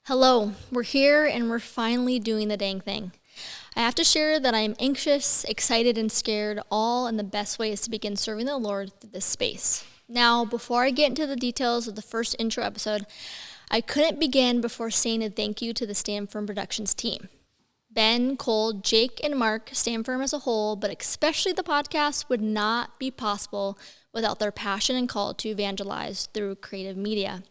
Hello, we're here and we're finally doing the dang thing. I have to share that I am anxious, excited, and scared, all in the best ways to begin serving the Lord through this space. Now, before I get into the details of the first intro episode, I couldn't begin before saying a thank you to the standfirmproductions team. Ben, Cole, Jake, and Mark, standfirm as a whole, but especially the podcast, would not be possible without their passion and call to evangelize through creative media.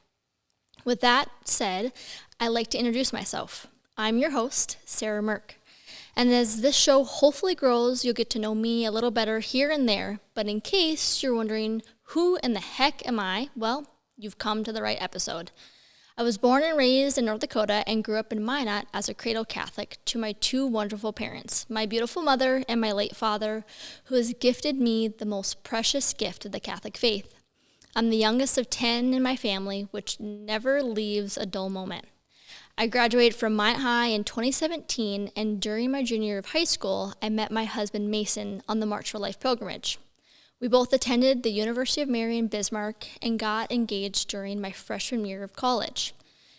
With that said, I'd like to introduce myself. I'm your host, Sarah MERCK. And as this show hopefully grows, you'll get to know me a little better here and there. But in case you're wondering, who in the heck am I? Well, you've come to the right episode. I was born and raised in North Dakota and grew up in Minot as a cradle Catholic to my two wonderful parents, my beautiful mother and my late father, who has gifted me the most precious gift of the Catholic faith. I'm the youngest of 10 in my family, which never leaves a dull moment. I graduated from Minot High in 2017, and during my junior year of high school, I met my husband Mason on the March for Life pilgrimage. We both attended the University of Mary in Bismarck and got engaged during my freshman year of college,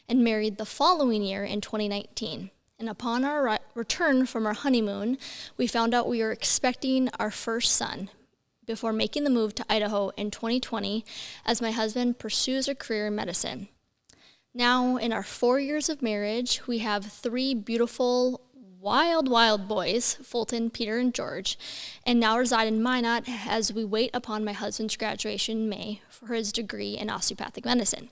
and married the following year in 2019. And upon our return from our honeymoon, we found out we were expecting our first son, before making the move to Idaho in 2020 as my husband pursues a career in medicine. Now, in our 4 years of marriage, we have three beautiful, wild boys, Fulton, Peter, and George, and now reside in Minot as we wait upon my husband's graduation in May for his degree in osteopathic medicine.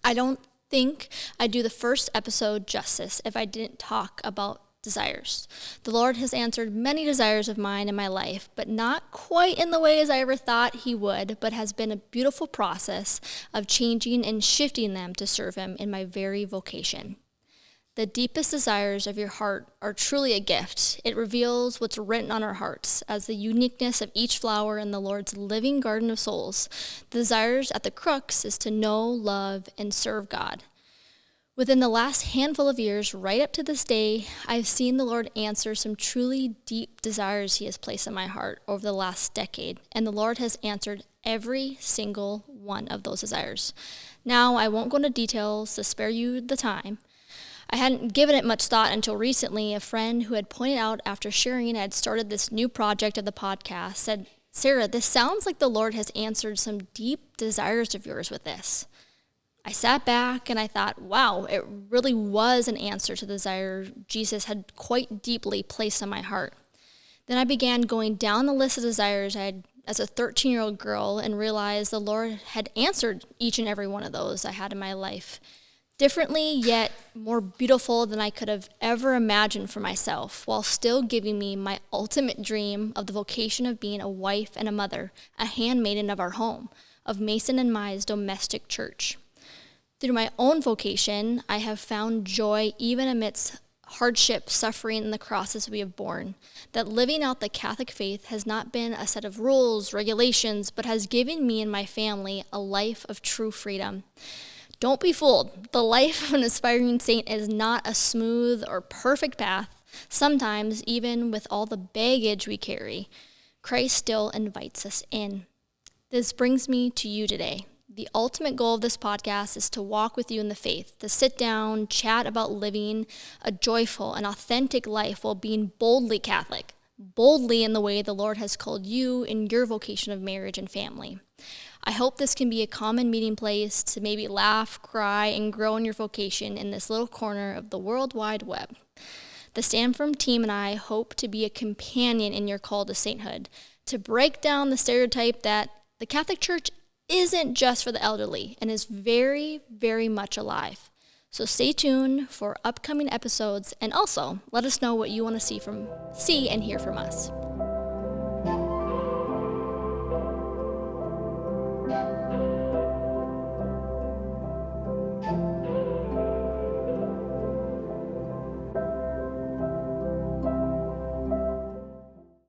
I don't think I'd do the first episode justice if I didn't talk about desires. The Lord has answered many desires of mine in my life, but not quite in the ways I ever thought he would, but has been a beautiful process of changing and shifting them to serve him in my very vocation. The deepest desires of your heart are truly a gift. It reveals what's written on our hearts as the uniqueness of each flower in the Lord's living garden of souls. The desires at the crux is to know, love, and serve God. Within the last handful of years, right up to this day, I've seen the Lord answer some truly deep desires he has placed in my heart over the last decade, and the Lord has answered every single one of those desires. Now, I won't go into details to spare you the time. I hadn't given it much thought until recently. A friend who had pointed out after sharing I had started this new project of the podcast said, "Sarah, this sounds like the Lord has answered some deep desires of yours with this." I sat back and I thought, wow, it really was an answer to the desire Jesus had quite deeply placed on my heart. Then I began going down the list of desires I had as a 13-year-old girl and realized the Lord had answered each and every one of those I had in my life, differently yet more beautiful than I could have ever imagined for myself, while still giving me my ultimate dream of the vocation of being a wife and a mother, a handmaiden of our home, of Mason and Mai's domestic church. Through my own vocation, I have found joy even amidst hardship, suffering, and the crosses we have borne. That living out the Catholic faith has not been a set of rules, regulations, but has given me and my family a life of true freedom. Don't be fooled. The life of an aspiring saint is not a smooth or perfect path. Sometimes, even with all the baggage we carry, Christ still invites us in. This brings me to you today. The ultimate goal of this podcast is to walk with you in the faith, to sit down, chat about living a joyful and authentic life while being boldly Catholic, boldly in the way the Lord has called you in your vocation of marriage and family. I hope this can be a common meeting place to maybe laugh, cry, and grow in your vocation in this little corner of the World Wide Web. The Stand Firm team and I hope to be a companion in your call to sainthood, to break down the stereotype that the Catholic Church isn't just for the elderly and is very, very much alive. So stay tuned for upcoming episodes, and also let us know what you want to see and hear from us.